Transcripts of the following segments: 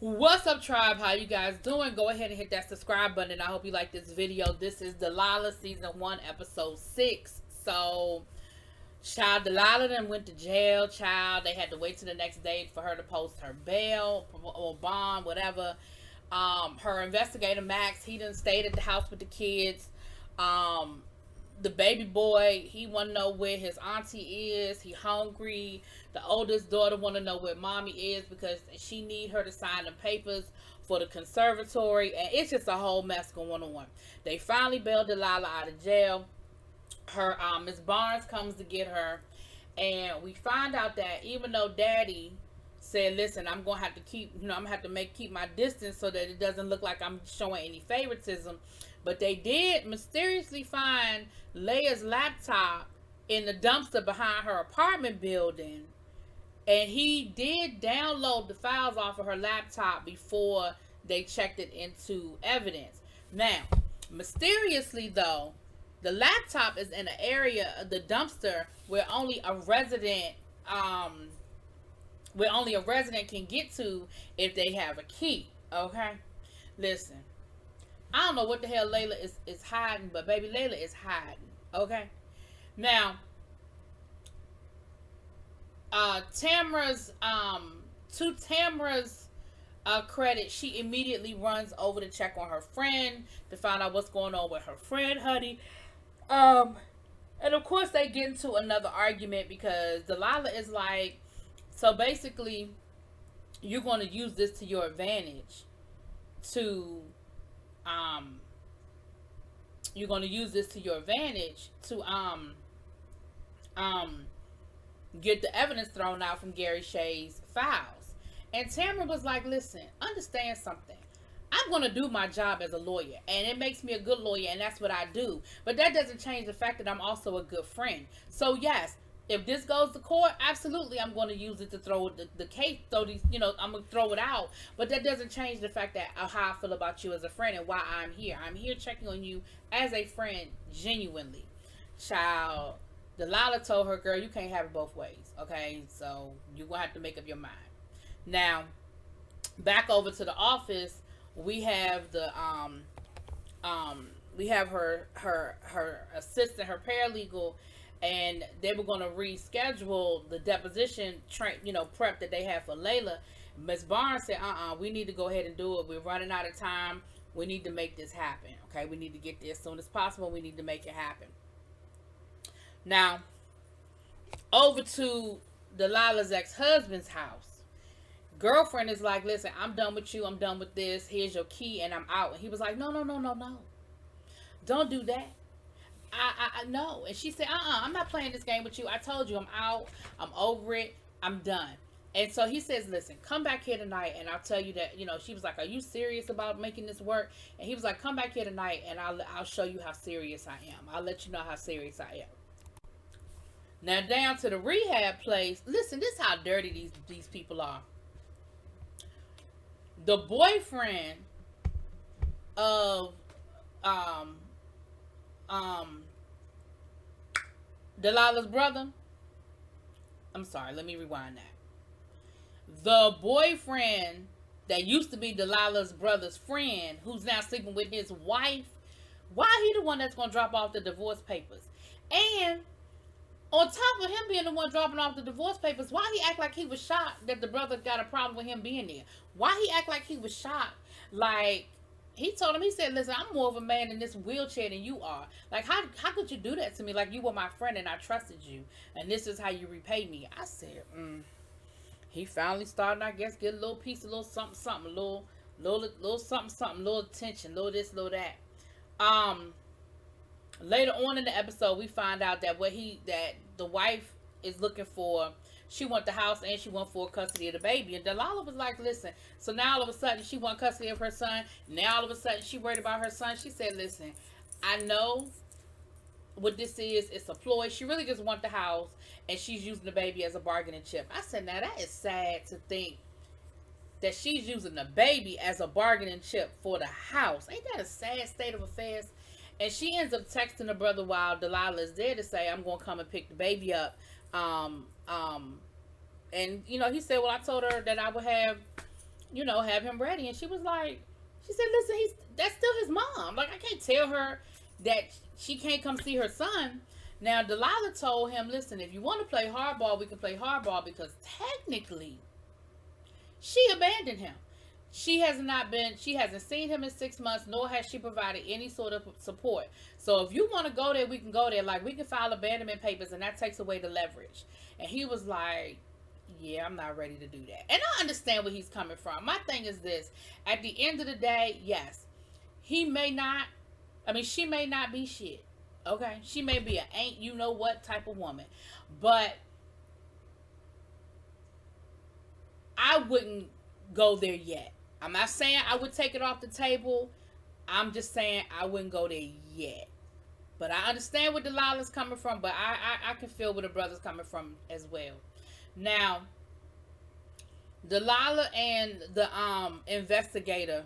What's up, tribe? How you guys doing? Go ahead and hit that subscribe button. And I hope you like this video. This is Delilah season 1 episode 6. So child, Delilah then went to jail. Child, they had to wait till the next day for her to post her bail or bond, whatever. Her investigator Max, he done stayed at the house with the kids. um the baby boy, he want to know where his auntie is. He hungry. The oldest daughter want to know where mommy is because she need her to sign the papers for the conservatory, and it's just a whole mess going on. They finally bailed Delilah out of jail. Her Miss Barnes comes to get her, and we find out that even though Daddy said, "Listen, I'm gonna have to keep, I'm gonna have to keep my distance so that it doesn't look like I'm showing any favoritism," but they did mysteriously find Leia's laptop in the dumpster behind her apartment building, and he did download the files off of her laptop before they checked it into evidence. Now, mysteriously though, the laptop is in an area of the dumpster where only a resident can get to if they have a key. Okay, listen, I don't know what the hell Layla is hiding, but baby Layla is hiding. Okay, now Tamra's to Tamra's credit, she immediately runs over to check on her friend to find out what's going on with her friend, honey. And of course they get into another argument because Delilah is like, so basically, you're going to use this to your advantage to, you're going to use this to your advantage to, get the evidence thrown out from Gary Shay's files. And Tamara was like, listen, understand something. I'm going to do my job as a lawyer, and it makes me a good lawyer, and that's what I do. But that doesn't change the fact that I'm also a good friend. So yes, if this goes to court, absolutely, I'm going to use it to throw the case, throw these, I'm going to throw it out. But that doesn't change the fact that how I feel about you as a friend and why I'm here. I'm here checking on you as a friend, genuinely. Child, Delilah told her, girl, you can't have it both ways, okay? So you're going to have to make up your mind. Now, back over to the office, we have the we have her assistant, her paralegal, and they were going to reschedule the deposition prep that they had for Layla. Miss Barnes said, we need to go ahead and do it. We're running out of time. We need to make this happen. Okay, we need to get there as soon as possible. We need to make it happen. Now, over to Delilah's ex-husband's house. Girlfriend is like, listen, I'm done with you. I'm done with this. Here's your key, and I'm out. And he was like, no. Don't do that. I no. And she said, I'm not playing this game with you. I told you I'm out. I'm over it. I'm done. And so he says, listen, come back here tonight, and I'll tell you that, she was like, are you serious about making this work? And he was like, come back here tonight, and I'll show you how serious I am. I'll let you know how serious I am. Now, down to the rehab place. Listen, this is how dirty these people are. The boyfriend of Delilah's brother. I'm sorry, let me rewind that. The boyfriend that used to be Delilah's brother's friend, who's now sleeping with his wife, why he the one that's gonna drop off the divorce papers? And on top of him being the one dropping off the divorce papers, why he act like he was shocked that the brother got a problem with him being there? Why he act like he was shocked? Like, he told him, he said, listen, I'm more of a man in this wheelchair than you are. Like, how could you do that to me? Like, you were my friend and I trusted you, and this is how you repay me. I said, he finally started, I guess, get a little piece, a little something, a little something, a little attention, a little this, a little that. Later on in the episode, we find out that that the wife is looking for, she want the house and she want full custody of the baby. And Delilah was like, listen, so now all of a sudden she want custody of her son. Now all of a sudden she worried about her son. She said, listen, I know what this is. It's a ploy. She really just want the house, and she's using the baby as a bargaining chip. I said, now that is sad to think that she's using the baby as a bargaining chip for the house. Ain't that a sad state of affairs? And she ends up texting her brother while Delilah is there to say, I'm going to come and pick the baby up. And, he said, well, I told her that I would have have him ready. And she was like, she said, listen, that's still his mom. Like, I can't tell her that she can't come see her son. Now, Delilah told him, listen, if you want to play hardball, we can play hardball, because technically she abandoned him. She hasn't seen him in 6 months, nor has she provided any sort of support. So if you want to go there, we can go there. Like, we can file abandonment papers, and that takes away the leverage. And he was like, yeah, I'm not ready to do that. And I understand where he's coming from. My thing is this: at the end of the day, yes, she may not be shit. Okay? She may be an ain't you know what type of woman. But I wouldn't go there yet. I'm not saying I would take it off the table. I'm just saying I wouldn't go there yet. But I understand where Delilah's coming from, but I can feel where the brother's coming from as well. Now, Delilah and the investigator,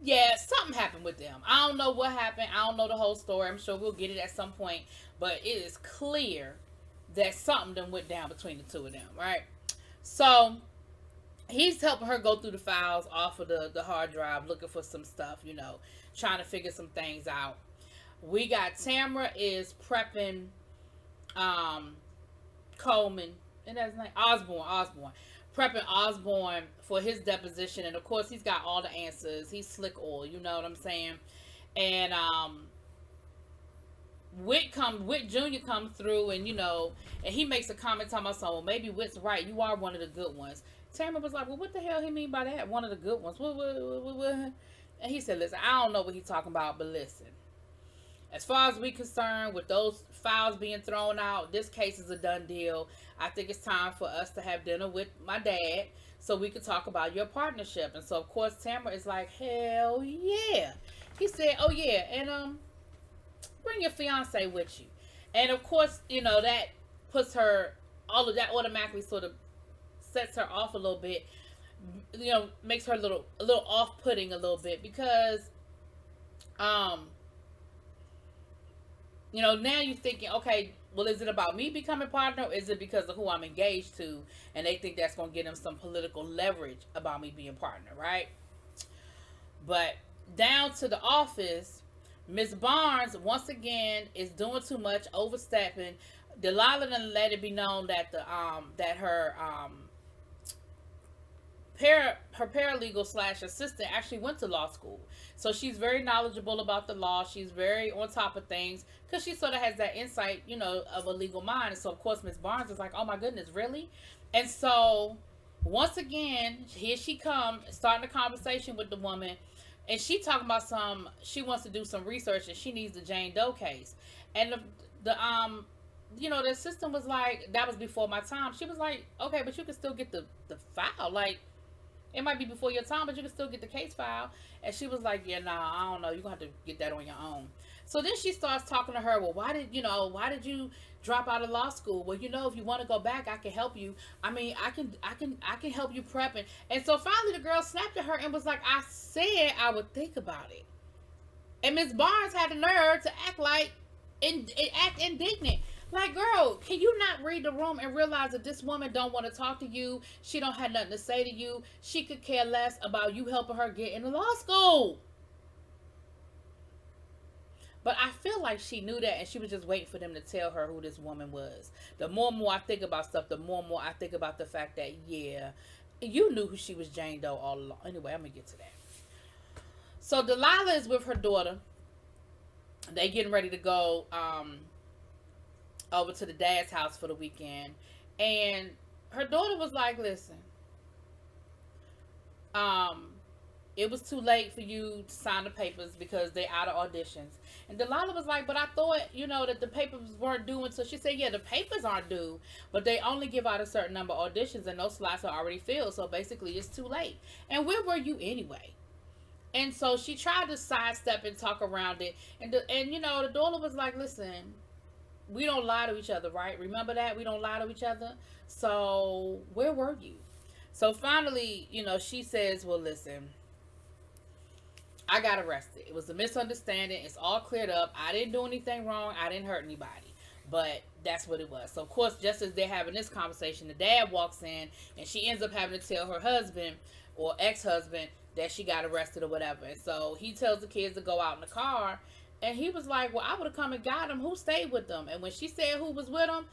yeah, something happened with them. I don't know what happened. I don't know the whole story. I'm sure we'll get it at some point. But it is clear that something done went down between the two of them, right? So he's helping her go through the files off of the hard drive, looking for some stuff, trying to figure some things out. We got Tamara is prepping Coleman, and that's his name, Osborne. Prepping Osborne for his deposition, and of course he's got all the answers. He's slick oil, you know what I'm saying? And Whit Jr. comes through, and and he makes a comment talking about, well, maybe Whit's right. You are one of the good ones. Tamara was like, well, what the hell he mean by that? One of the good ones. What? And he said, listen, I don't know what he's talking about, but listen. As far as we're concerned, with those files being thrown out, this case is a done deal. I think it's time for us to have dinner with my dad so we can talk about your partnership. And so, of course, Tamara is like, hell yeah. He said, oh yeah, and bring your fiance with you. And of course, that puts her, all of that automatically sort of sets her off a little bit, makes her a little off-putting a little bit, because now you're thinking, okay, well, is it about me becoming partner, or is it because of who I'm engaged to, and they think that's going to get them some political leverage about me being partner, right? But down to the office, Miss Barnes, once again, is doing too much, overstepping. Delilah done let it be known that her paralegal / assistant actually went to law school. So she's very knowledgeable about the law. She's very on top of things, because she sort of has that insight, of a legal mind. And so, of course, Miss Barnes is like, oh my goodness, really? And so, once again, here she comes, starting a conversation with the woman. And she talking about she wants to do some research, and she needs the Jane Doe case. And the assistant was like, that was before my time. She was like, okay, but you can still get the file. Like, it might be before your time, but you can still get the case file. And she was like, yeah, nah, I don't know. You're going to have to get that on your own. So then she starts talking to her. Well, why did you drop out of law school? Well, if you want to go back, I can help you. I mean, I can help you prep. And so finally the girl snapped at her and was like, I said I would think about it. And Miss Barnes had the nerve to act indignant. Like, girl, can you not read the room and realize that this woman don't want to talk to you? She don't have nothing to say to you. She could care less about you helping her get into law school. But I feel like she knew that, and she was just waiting for them to tell her who this woman was. The more and more I think about stuff, the more and more I think about the fact that, yeah, you knew who she was, Jane Doe, all along. Anyway, I'm going to get to that. So Delilah is with her daughter. They getting ready to go over to the dad's house for the weekend. And her daughter was like, listen, it was too late for you to sign the papers because they're out of auditions. And Delilah was like, but I thought, that the papers weren't due until. She said, yeah, the papers aren't due, but they only give out a certain number of auditions, and those slots are already filled. So basically it's too late. And where were you anyway? And so she tried to sidestep and talk around it. And the daughter was like, listen, we don't lie to each other, right? Remember that? We don't lie to each other. So where were you? So finally, she says, well, listen, I got arrested. It was a misunderstanding. It's all cleared up. I didn't do anything wrong. I didn't hurt anybody. But That's what it was. So, of course, just as they're having this conversation, the dad walks in and she ends up having to tell her husband or ex-husband that she got arrested or whatever. And so he tells the kids to go out in the car. And he was like, well, I would have come and got him. Who stayed with them? And when she said who was with him,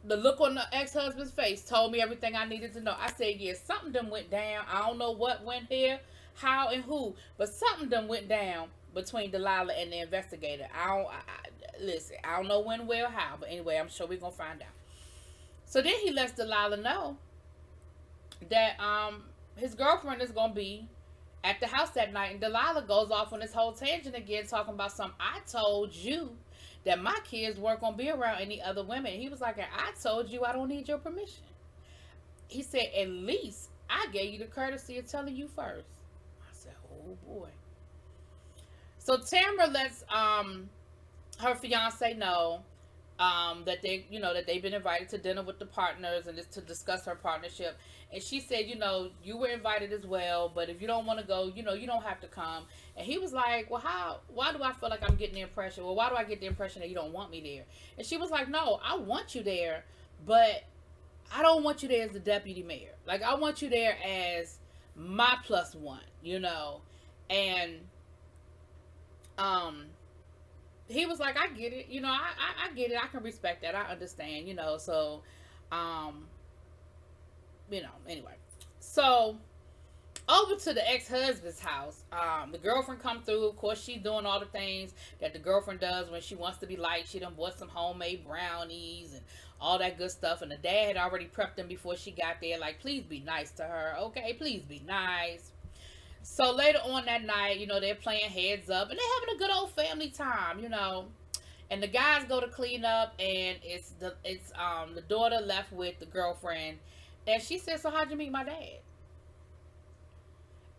the look on the ex-husband's face told me everything I needed to know. I said, yeah, something done went down. I don't know what went here, how, and who, but something done went down between Delilah and the investigator. Listen, I don't know when, where, or how, but anyway, I'm sure we're gonna find out. So then he lets Delilah know that his girlfriend is gonna be at the house that night, and Delilah goes off on this whole tangent again, talking about some. I told you that my kids weren't gonna be around any other women. He was like, I told you I don't need your permission. He said, at least I gave you the courtesy of telling you first. I said, oh boy. So Tamara lets her fiance know that they've been invited to dinner with the partners and to discuss her partnership. And she said, you were invited as well, but if you don't want to go, you don't have to come. And he was like, well, why do I feel like I'm getting the impression? Well, why do I get the impression that you don't want me there? And she was like, no, I want you there, but I don't want you there as the deputy mayor. Like, I want you there as my plus one, and he was like, I get it, I get it, I can respect that, I understand, so anyway. So over to the ex-husband's house, the girlfriend come through. Of course, she's doing all the things that the girlfriend does when she wants to be liked. She done bought some homemade brownies and all that good stuff, and the dad had already prepped them before she got there, like, please be nice to her, okay, please be nice. So later on that night, they're playing heads up and they're having a good old family time, and the guys go to clean up, and it's the daughter left with the girlfriend, and she said, so how'd you meet my dad?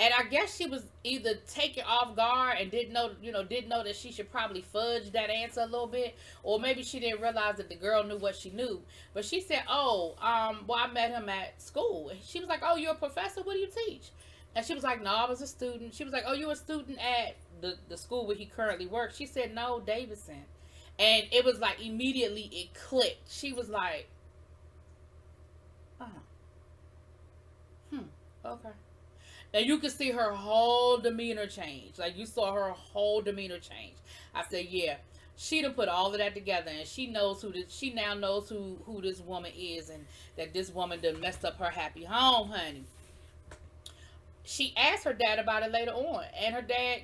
And I guess she was either taken off guard and didn't know that she should probably fudge that answer a little bit, or maybe she didn't realize that the girl knew what she knew. But she said, well, I met him at school. And she was like, oh, you're a professor? What do you teach? And she was like, no, I was a student. She was like, oh, you're a student at the school where he currently works? She said, no, Davidson. And it was like immediately it clicked. She was like, okay. And you could see her whole demeanor change. Like, you saw her whole demeanor change. I said, yeah, she done put all of that together, and she knows she now knows who this woman is, and that this woman done messed up her happy home, honey. She asked her dad about it later on, and her dad,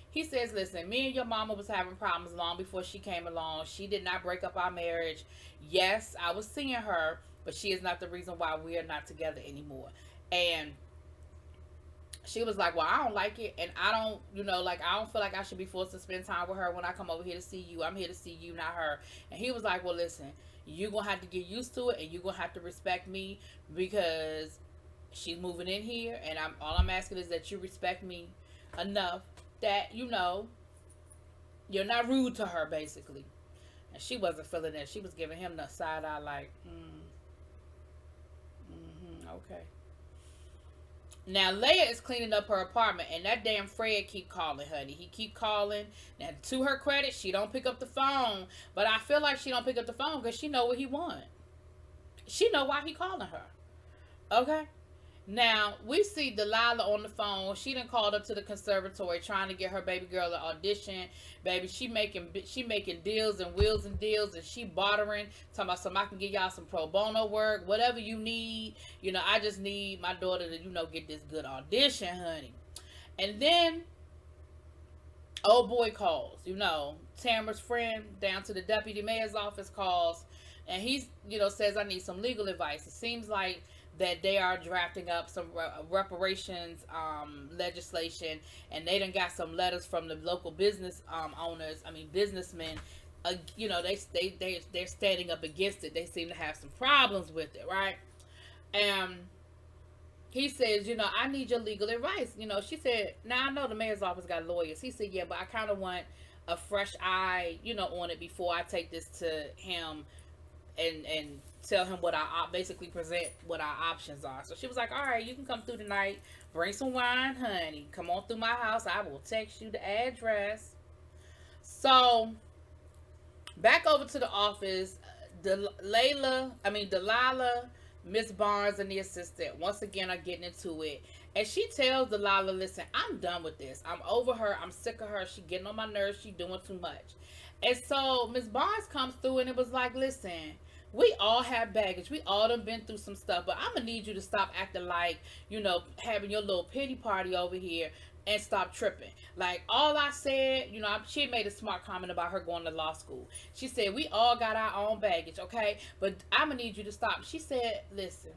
he says, listen, me and your mama was having problems long before she came along. She did not break up our marriage. Yes, I was seeing her, but she is not the reason why we are not together anymore. And she was like, well, I don't like it, and I don't, I don't feel like I should be forced to spend time with her when I come over here to see you. I'm here to see you, not her. And he was like, well, listen, you're going to have to get used to it, and you're going to have to respect me, because she's moving in here, and all I'm asking is that you respect me enough that, you're not rude to her, basically. And she wasn't feeling that. She was giving him the side eye, like, okay. Now, Leia is cleaning up her apartment, and that damn Fred keep calling, honey. He keep calling. Now, to her credit, she don't pick up the phone. But I feel like she don't pick up the phone because she know what he want. She know why he calling her. Okay? Now, we see Delilah on the phone. She done called up to the conservatory trying to get her baby girl an audition. Baby, she making deals and wheels and deals, and she bartering, talking about some, I can get y'all some pro bono work, whatever you need. I just need my daughter to, get this good audition, honey. And then, old boy calls, Tamara's friend down to the deputy mayor's office calls, and he's, says, I need some legal advice. It seems like that they are drafting up some reparations legislation, and they done got some letters from the local business businessmen. They're standing up against it. They seem to have some problems with it, right? And he says, I need your legal advice. She said, now I know the mayor's office got lawyers. He said, yeah, but I kind of want a fresh eye, on it before I take this to him and tell him what basically present what our options are. So she was like, all right, you can come through tonight. Bring some wine, honey. Come on through my house. I will text you the address. So Back over to the office, Delilah, Miss Barnes, and the assistant once again are getting into it. And she tells Delilah, listen, I'm done with this. I'm over her. I'm sick of her. She getting on my nerves. She doing too much. And so Miss Barnes comes through and it was like, listen, we all have baggage. We all done been through some stuff, but I'm gonna need you to stop acting like, having your little pity party over here and stop tripping. Like all I said, she made a smart comment about her going to law school. She said, we all got our own baggage, okay? But I'm gonna need you to stop. She said, listen,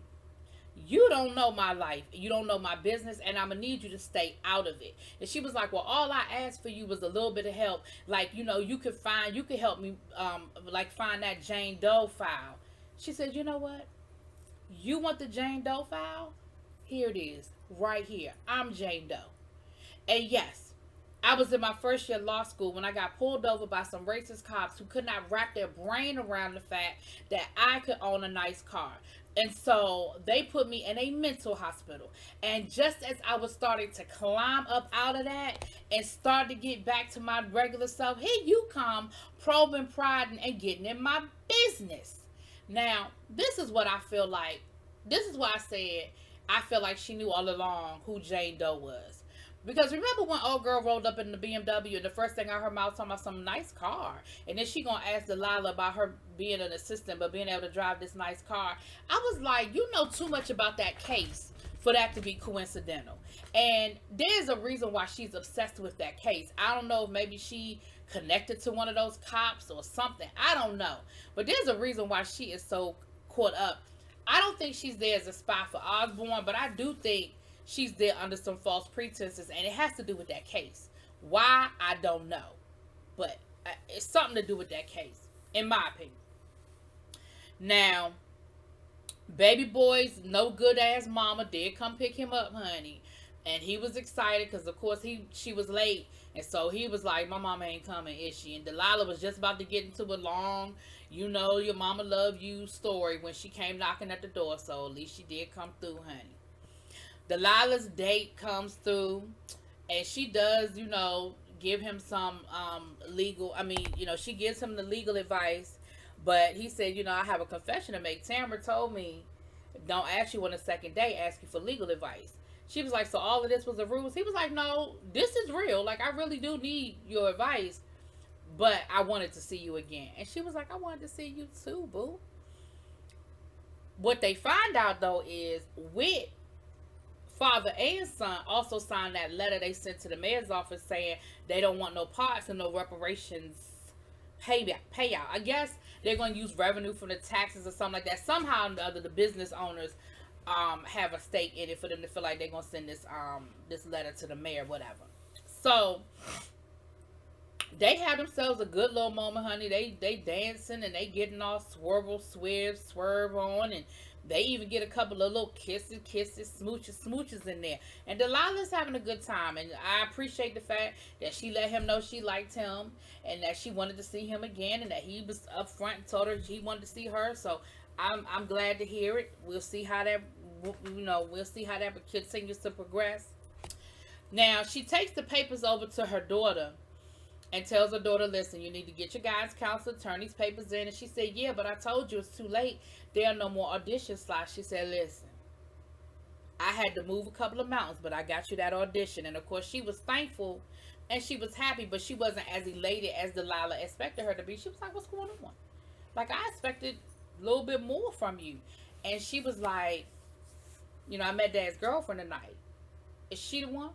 you don't know my life, you don't know my business, and I'm gonna need you to stay out of it. And she was like, well, all I asked for you was a little bit of help, like, you could help me, like, find that Jane Doe file. She said, you know what, you want the Jane Doe file? Here it is, right here. I'm Jane Doe. And yes, I was in my first year of law school when I got pulled over by some racist cops who could not wrap their brain around the fact that I could own a nice car. And so they put me in a mental hospital. And just as I was starting to climb up out of that and start to get back to my regular self, here you come, probing, prodding, and getting in my business. Now, this is what I feel like. This is why I said I feel like she knew all along who Jane Doe was. Because remember when old girl rolled up in the BMW and the first thing out her mouth talking about some nice car. And then she gonna ask Delilah about her being an assistant but being able to drive this nice car. I was like, you know too much about that case for that to be coincidental. And there's a reason why she's obsessed with that case. I don't know if maybe she connected to one of those cops or something. I don't know. But there's a reason why she is so caught up. I don't think she's there as a spy for Osborne, but I do think she's there under some false pretenses, and it has to do with that case. Why? I don't know. But it's something to do with that case, in my opinion. Now, baby boy's no good ass mama did come pick him up, honey. And he was excited because, of course, she was late. And so he was like, my mama ain't coming, is she? And Delilah was just about to get into a long, your mama love you story when she came knocking at the door. So at least she did come through, honey. Delilah's date comes through, and she does, give him some she gives him the legal advice, but he said, I have a confession to make. Tamara told me, don't ask you on a second date, ask you for legal advice. She was like, so all of this was a ruse? He was like, no, this is real. Like, I really do need your advice, but I wanted to see you again. And she was like, I wanted to see you too, boo. What they find out, though, is with father and son also signed that letter they sent to the mayor's office saying they don't want no parts and no reparations payout. I guess they're going to use revenue from the taxes or something like that. Somehow or other, the business owners have a stake in it for them to feel like they're going to send this letter to the mayor, whatever. So they had themselves a good little moment, honey. They dancing and they getting all swerve on, and they even get a couple of little kisses, smooches in there. And Delilah's having a good time. And I appreciate the fact that she let him know she liked him and that she wanted to see him again and that he was up front and told her he wanted to see her. So I'm glad to hear it. We'll see how that continues to progress. Now, she takes the papers over to her daughter and tells her daughter, listen, you need to get your guidance counselor, turn these papers in. And she said, yeah, but I told you it's too late. There are no more audition slots. She said, listen, I had to move a couple of mountains, but I got you that audition. And, of course, she was thankful and she was happy, but she wasn't as elated as Delilah expected her to be. She was like, what's going on? Like, I expected a little bit more from you. And she was like, I met Dad's girlfriend tonight. Is she the one?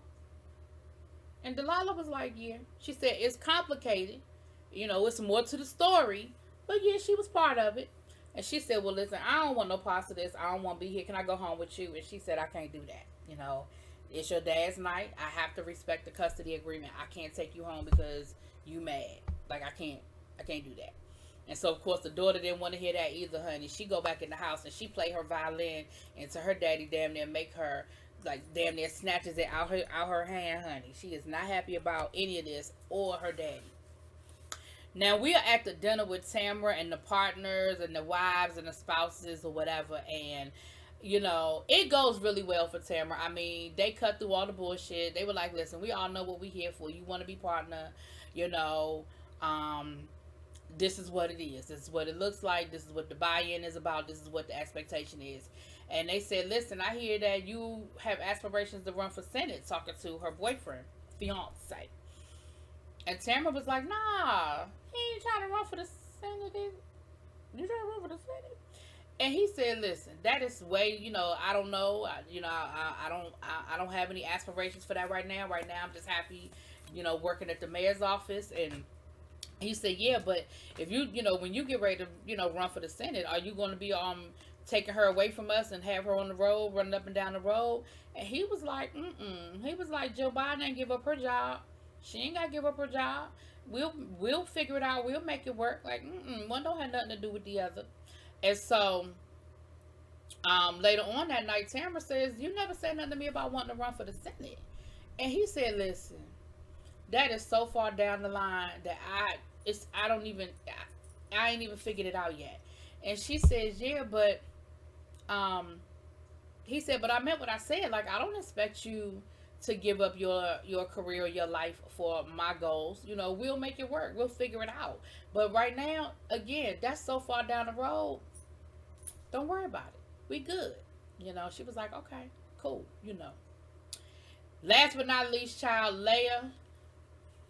And Delilah was like, yeah. She said, it's complicated. It's more to the story. But yeah, she was part of it. And she said, well, listen, I don't want no parts of this. I don't want to be here. Can I go home with you? And she said, I can't do that. It's your dad's night. I have to respect the custody agreement. I can't take you home because you mad. Like, I can't do that. And so, of course, the daughter didn't want to hear that either, honey. She go back in the house and she play her violin until her daddy damn near make her, like, damn near snatches it out her hand, honey. She is not happy about any of this or her daddy. Now, we are at the dinner with Tamara and the partners and the wives and the spouses or whatever. And, it goes really well for Tamara. I mean, they cut through all the bullshit. They were like, listen, we all know what we here for. You want to be partner, this is what it is. This is what it looks like. This is what the buy-in is about. This is what the expectation is. And they said, listen, I hear that you have aspirations to run for Senate, talking to her boyfriend, fiance. And Tamara was like, nah, he ain't trying to run for the Senate. You trying to run for the Senate? And he said, listen, that is way, I don't know. I don't have any aspirations for that right now. Right now, I'm just happy, working at the mayor's office. And he said, yeah, but if when you get ready to, run for the Senate, are you going to be taking her away from us and have her on the road, running up and down the road? And he was like, He was like, Joe Biden ain't give up her job. She ain't got to give up her job. We'll figure it out. We'll make it work. Like, one don't have nothing to do with the other. And so, later on that night, Tamara says, you never said nothing to me about wanting to run for the Senate. And he said, listen, that is so far down the line that I ain't even figured it out yet. And she says, yeah, but, he said, but I meant what I said. Like, I don't expect you to give up your career, your life for my goals. We'll make it work. We'll figure it out. But right now, again, that's so far down the road. Don't worry about it. We good. She was like, okay, cool. Last but not least, child, Leia.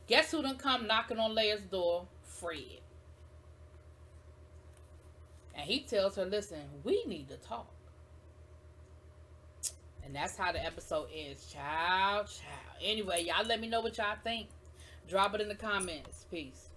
Guess who done come knocking on Leia's door? Fred. And he tells her, listen, we need to talk. And that's how the episode ends. Child. Anyway, y'all let me know what y'all think. Drop it in the comments. Peace.